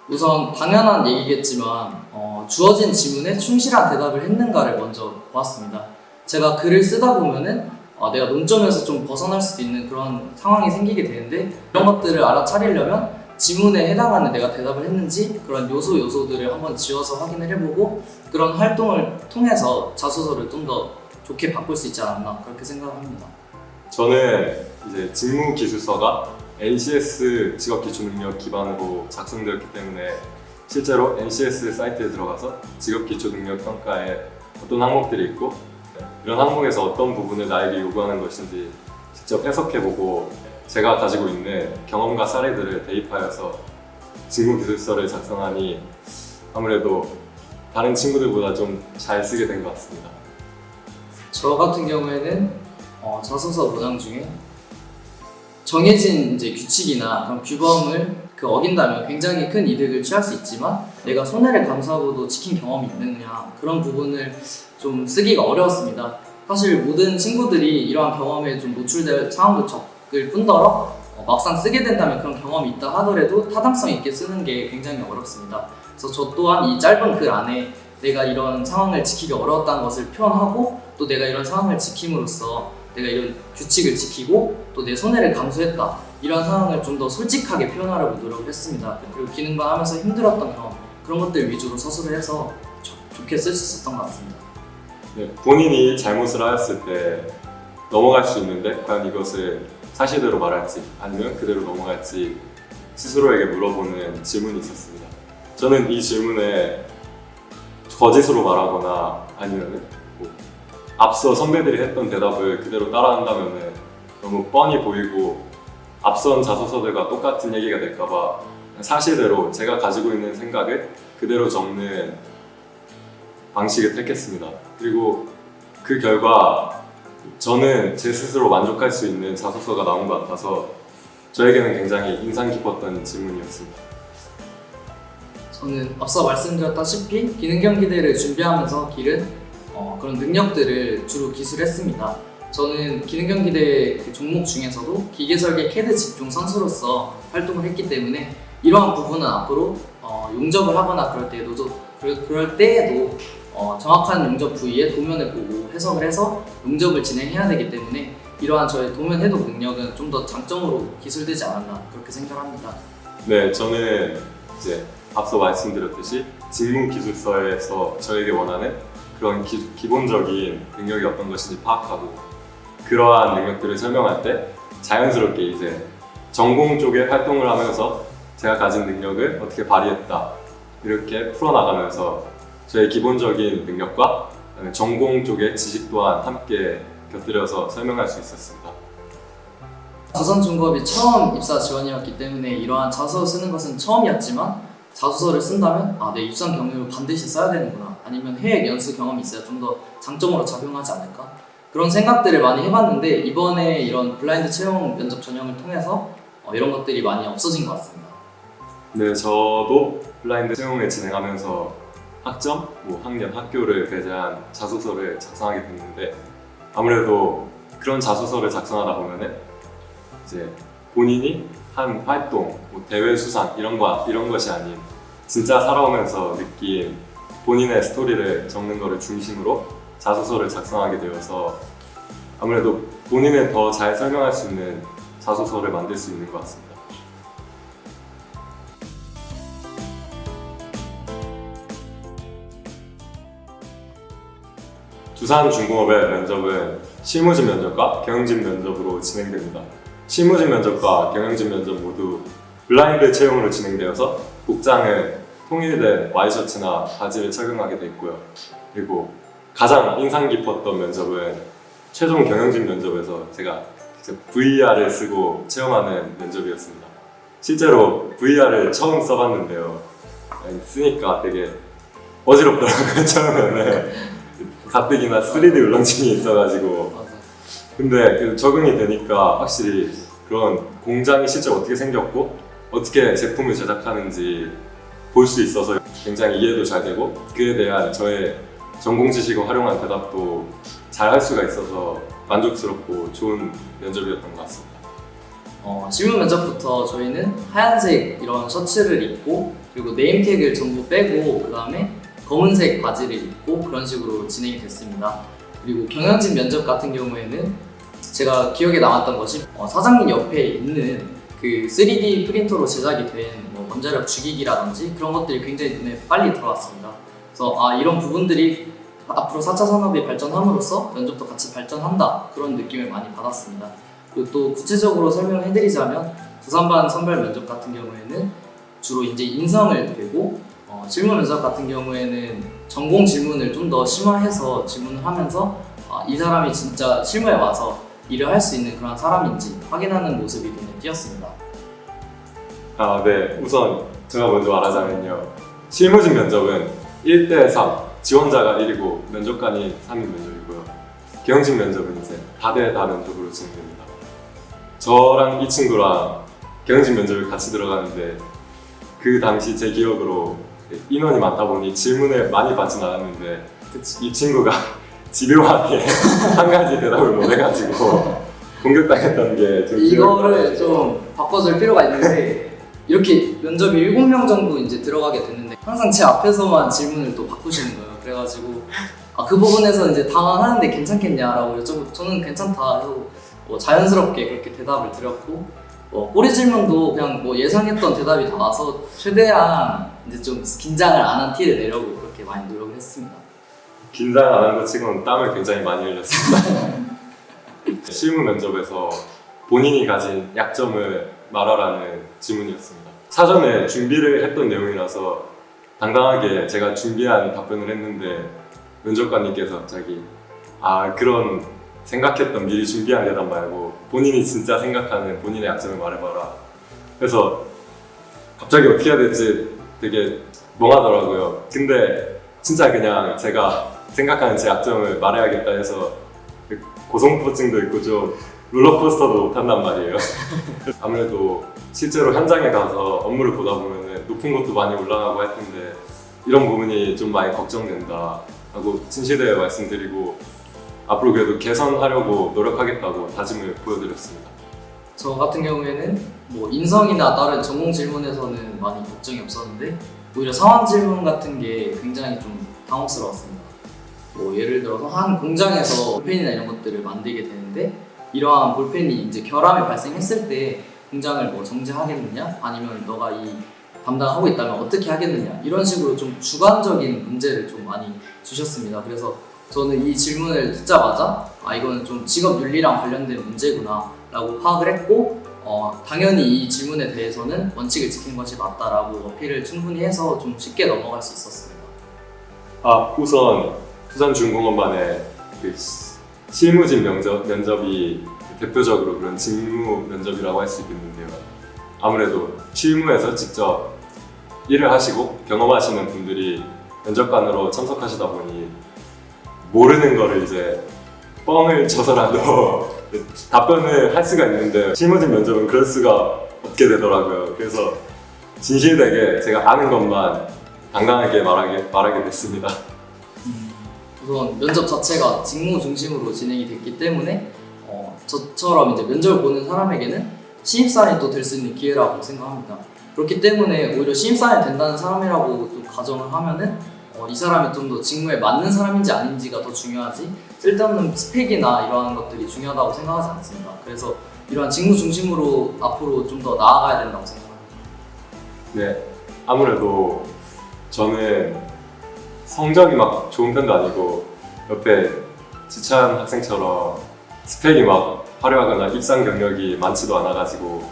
우선 당연한 얘기겠지만 주어진 지문에 충실한 대답을 했는가를 먼저 보았습니다. 제가 글을 쓰다 보면은 내가 논점에서 좀 벗어날 수도 있는 그런 상황이 생기게 되는데 이런 것들을 알아차리려면 지문에 해당하는 내가 대답을 했는지 그런 요소들을 한번 지워서 확인을 해보고 그런 활동을 통해서 자소서를 좀 더 좋게 바꿀 수 있지 않았나 그렇게 생각합니다. 저는 이제 직무기술서가 NCS 직업기초능력 기반으로 작성되었기 때문에 실제로 NCS 사이트에 들어가서 직업기초능력 평가에 어떤 항목들이 있고 이런 항목에서 어떤 부분을 나에게 요구하는 것인지 직접 해석해보고 제가 가지고 있는 경험과 사례들을 대입하여서 직무기술서를 작성하니 아무래도 다른 친구들보다 좀 잘 쓰게 된 것 같습니다. 저 같은 경우에는 자소서 문항 중에 정해진 이제 규칙이나 그런 규범을 어긴다면 굉장히 큰 이득을 취할 수 있지만 내가 손해를 감수하고도 지킨 경험이 있느냐 그런 부분을 좀 쓰기가 어려웠습니다. 사실 모든 친구들이 이러한 경험에 좀 노출될 상황도 적을 뿐더러 막상 쓰게 된다면 그런 경험이 있다 하더라도 타당성 있게 쓰는 게 굉장히 어렵습니다. 그래서 저 또한 이 짧은 글 안에 내가 이런 상황을 지키기 어려웠다는 것을 표현하고 또 내가 이런 상황을 지킴으로써 내가 이런 규칙을 지키고 또 내 손해를 감수했다 이런 상황을 좀 더 솔직하게 표현하려고 노력을 했습니다. 그리고 기능반 하면서 힘들었던 경험 그런 것들 위주로 서술을 해서 좋게 쓸 수 있었던 것 같습니다. 네, 본인이 잘못을 하였을 때 넘어갈 수 있는데 과연 이것을 사실대로 말할지 아니면 그대로 넘어갈지 스스로에게 물어보는 질문이 있었습니다. 저는 이 질문에 거짓으로 말하거나 아니면 앞서 선배들이 했던 대답을 그대로 따라한다면 너무 뻔히 보이고 앞선 자소서들과 똑같은 얘기가 될까봐 사실대로 제가 가지고 있는 생각을 그대로 적는 방식을 택했습니다. 그리고 그 결과 저는 제 스스로 만족할 수 있는 자소서가 나온 것 같아서 저에게는 굉장히 인상 깊었던 질문이었습니다. 저는 앞서 말씀드렸다시피 기능경기대를 준비하면서 기른 그런 능력들을 주로 기술했습니다. 저는 기능경기대 그 종목 중에서도 기계설계 CAD 직종 선수로서 활동을 했기 때문에 이러한 부분은 앞으로 용접을 하거나 그럴 때에도 정확한 용접 부위에 도면을 보고 해석을 해서 용접을 진행해야 되기 때문에 이러한 저의 도면 해독 능력은 좀 더 장점으로 기술되지 않았나 그렇게 생각합니다. 네, 저는 이제 앞서 말씀드렸듯이 직무기술서에서 저에게 원하는 그런 기본적인 능력이 어떤 것인지 파악하고 그러한 능력들을 설명할 때 자연스럽게 이제 전공 쪽에 활동을 하면서 제가 가진 능력을 어떻게 발휘했다 이렇게 풀어나가면서 저의 기본적인 능력과 전공 쪽의 지식 또한 함께 곁들여서 설명할 수 있었습니다. 조선중급이 처음 입사 지원이었기 때문에 이러한 자소서 쓰는 것은 처음이었지만 자소서를 쓴다면 내 입상 경력을 반드시 써야 되는구나 아니면 해외 연수 경험이 있어야 좀 더 장점으로 작용하지 않을까 그런 생각들을 많이 해봤는데 이번에 이런 블라인드 채용 면접 전형을 통해서 이런 것들이 많이 없어진 것 같습니다. 네, 저도 블라인드 채용을 진행하면서 학점, 학년, 학교를 배제한 자소서를 작성하게 됐는데 아무래도 그런 자소서를 작성하다 보면은 이제 본인이 한 활동, 대회 수상 이런 것이 아닌 진짜 살아오면서 느낀 본인의 스토리를 적는 것을 중심으로 자소서를 작성하게 되어서 아무래도 본인을 더 잘 설명할 수 있는 자소서를 만들 수 있는 것 같습니다. 두산중공업의 면접은 실무진 면접과 경영진 면접으로 진행됩니다. 실무진 면접과 경영진 면접 모두 블라인드 채용으로 진행되어서 복장은 통일된 와이셔츠나 바지를 착용하게 돼 있고요. 그리고 가장 인상 깊었던 면접은 최종 경영진 면접에서 제가 VR을 쓰고 체험하는 면접이었습니다. 실제로 VR을 처음 써봤는데요. 쓰니까 되게 어지럽더라고요. 처음에는 가뜩이나 3D 울렁증이 있어가지고 근데 적응이 되니까 확실히 그런 공장이 실제 어떻게 생겼고 어떻게 제품을 제작하는지 볼 수 있어서 굉장히 이해도 잘 되고 그에 대한 저의 전공 지식을 활용한 대답도 잘 할 수가 있어서 만족스럽고 좋은 면접이었던 것 같습니다. 실무 면접부터 저희는 하얀색 이런 셔츠를 입고 그리고 네임택을 전부 빼고 그 다음에 검은색 바지를 입고 그런 식으로 진행이 됐습니다. 그리고 경영진 면접 같은 경우에는 제가 기억에 남았던 것이 사장님 옆에 있는 그 3D 프린터로 제작이 된 뭐 원자력 주기기라든지 그런 것들이 굉장히 눈에 빨리 들어왔습니다. 그래서 이런 부분들이 앞으로 4차 산업이 발전함으로써 면접도 같이 발전한다 그런 느낌을 많이 받았습니다. 그리고 또 구체적으로 설명해드리자면 두산반 선발 면접 같은 경우에는 주로 이제 인성을 드리고 실무 면접 같은 경우에는 전공 질문을 좀 더 심화해서 질문을 하면서 이 사람이 진짜 실무에 와서 일을 할 수 있는 그런 사람인지 확인하는 모습이 눈에 띄었습니다. 네. 우선 제가 먼저 말하자면요. 실무진 면접은 1대3, 지원자가 1이고 면접관이 3인 면접이고요. 경영진 면접은 이제 다대 다 면접으로 진행됩니다. 저랑 이 친구랑 경영진 면접을 같이 들어가는데 그 당시 제 기억으로 인원이 많다 보니 질문을 많이 받진 않았는데 이 친구가 집요하게 한 가지 대답을 못 해가지고 공격당했던 게 좀 이거를 좀 바꿔줄 필요가 있는데 이렇게 면접이 7명 정도 이제 들어가게 됐는데 항상 제 앞에서만 질문을 또 바꾸시는 거예요. 그래가지고 그 부분에서 이제 당황하는데 괜찮겠냐라고 여쭤보고 저는 괜찮다 해서 자연스럽게 그렇게 대답을 드렸고 꼬리 질문도 그냥 예상했던 대답이 다 와서 최대한 이제 좀 긴장을 안 한 티를 내려고 그렇게 많이 노력을 했습니다. 긴장 안 한 것 치고는 땀을 굉장히 많이 흘렸습니다. 실무 면접에서 본인이 가진 약점을 말하라는 질문이었습니다. 사전에 준비를 했던 내용이라서 당당하게 제가 준비한 답변을 했는데 면접관님께서 갑자기 그런 생각했던 미리 준비한 대답 말고 본인이 진짜 생각하는 본인의 약점을 말해봐라. 그래서 갑자기 어떻게 해야 될지 되게 멍하더라고요. 근데 진짜 그냥 제가 생각하는 제 약점을 말해야겠다 해서 고소공포증도 있고 좀 롤러코스터도 못 탄단 말이에요. 아무래도 실제로 현장에 가서 업무를 보다 보면 높은 것도 많이 올라가고 할 텐데 이런 부분이 좀 많이 걱정된다 하고 진실되게 말씀드리고 앞으로 그래도 개선하려고 노력하겠다고 다짐을 보여드렸습니다. 저 같은 경우에는 인성이나 다른 전공 질문에서는 많이 걱정이 없었는데 오히려 상황 질문 같은 게 굉장히 좀 당혹스러웠습니다. 예를 들어서 한 공장에서 볼펜이나 이런 것들을 만들게 되는데 이러한 볼펜이 이제 결함이 발생했을 때 공장을 정지하겠느냐 아니면 너가 이 담당하고 있다면 어떻게 하겠느냐 이런 식으로 좀 주관적인 문제를 좀 많이 주셨습니다. 그래서 저는 이 질문을 듣자마자 이거는 좀 직업 윤리랑 관련된 문제구나 라고 파악을 했고 당연히 이 질문에 대해서는 원칙을 지킨 것이 맞다라고 어필을 충분히 해서 좀 쉽게 넘어갈 수 있었습니다. 우선 부산중공업만의 그 실무진 면접이 대표적으로 그런 직무 면접이라고 할 수 있겠는데요. 아무래도 실무에서 직접 일을 하시고 경험하시는 분들이 면접관으로 참석하시다 보니 모르는 거를 이제 뻥을 쳐서라도 답변을 할 수가 있는데 실무진 면접은 그럴 수가 없게 되더라고요. 그래서 진실되게 제가 아는 것만 당당하게 말하게 됐습니다. 우선 면접 자체가 직무 중심으로 진행이 됐기 때문에 저처럼 이제 면접을 보는 사람에게는 신입사원이 또 될 수 있는 기회라고 생각합니다. 그렇기 때문에 오히려 신입사원이 된다는 사람이라고 또 가정을 하면은 이 사람이 좀 더 직무에 맞는 사람인지 아닌지가 더 중요하지 쓸데없는 스펙이나 이러한 것들이 중요하다고 생각하지 않습니다. 그래서 이러한 직무 중심으로 앞으로 좀 더 나아가야 된다고 생각합니다. 네, 아무래도 저는 성적이 막 좋은 편도 아니고 옆에 지찬 학생처럼 스펙이 막 화려하거나 입상 경력이 많지도 않아가지고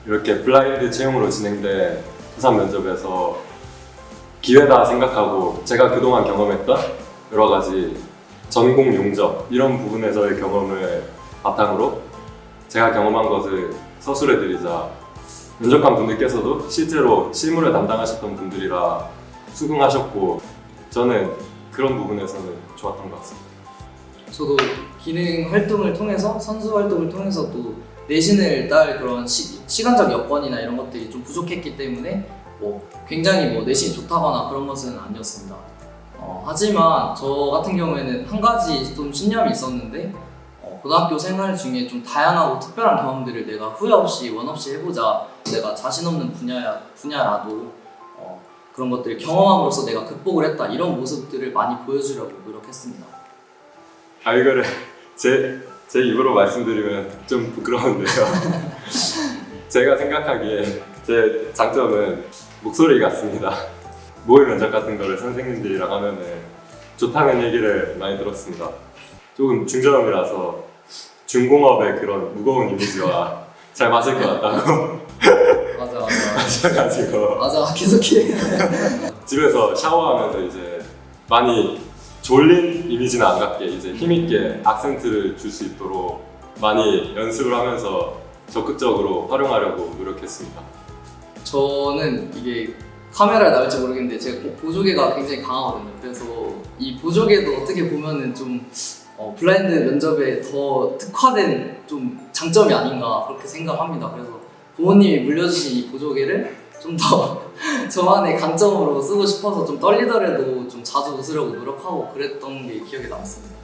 이렇게 블라인드 채용으로 진행된 부산 면접에서 기회다 생각하고 제가 그동안 경험했던 여러 가지 전공 용접 이런 부분에서의 경험을 바탕으로 제가 경험한 것을 서술해드리자 면접관 분들께서도 실제로 실무를 담당하셨던 분들이라 수긍하셨고 저는 그런 부분에서는 좋았던 것 같습니다. 저도 기능 활동을 통해서 선수 활동을 통해서도 내신을 딸 그런 시간적 여건이나 이런 것들이 좀 부족했기 때문에 굉장히 내신이 좋다거나 그런 것은 아니었습니다. 하지만 저 같은 경우에는 한 가지 좀 신념이 있었는데 고등학교 생활 중에 좀 다양하고 특별한 경험들을 내가 후회 없이 원 없이 해보자. 내가 자신 없는 분야라도 그런 것들을 경험함으로써 내가 극복을 했다 이런 모습들을 많이 보여주려고 노력했습니다. 아 이거를 제 입으로 말씀드리면 좀 부끄러운데요. 제가 생각하기에 제 장점은 목소리 같습니다. 모의 면접 같은 거를 선생님들이랑 하면은 좋다는 얘기를 많이 들었습니다. 조금 중저음이라서 중공업의 그런 무거운 이미지와 잘 맞을 것 같다고 맞아. 하셔가지고 맞아, 계속해. 집에서 샤워하면서 이제 많이 졸린 이미지는 안 갖게 이제 힘있게 악센트를 줄 수 있도록 많이 연습을 하면서 적극적으로 활용하려고 노력했습니다. 저는 이게 카메라에 나올지 모르겠는데 제가 보조개가 굉장히 강하거든요. 그래서 이 보조개도 어떻게 보면은 좀 블라인드 면접에 더 특화된 좀 장점이 아닌가 그렇게 생각합니다. 그래서 부모님이 물려주신 이 보조개를 좀 더 저만의 강점으로 쓰고 싶어서 좀 떨리더라도 좀 자주 웃으려고 노력하고 그랬던 게 기억에 남습니다.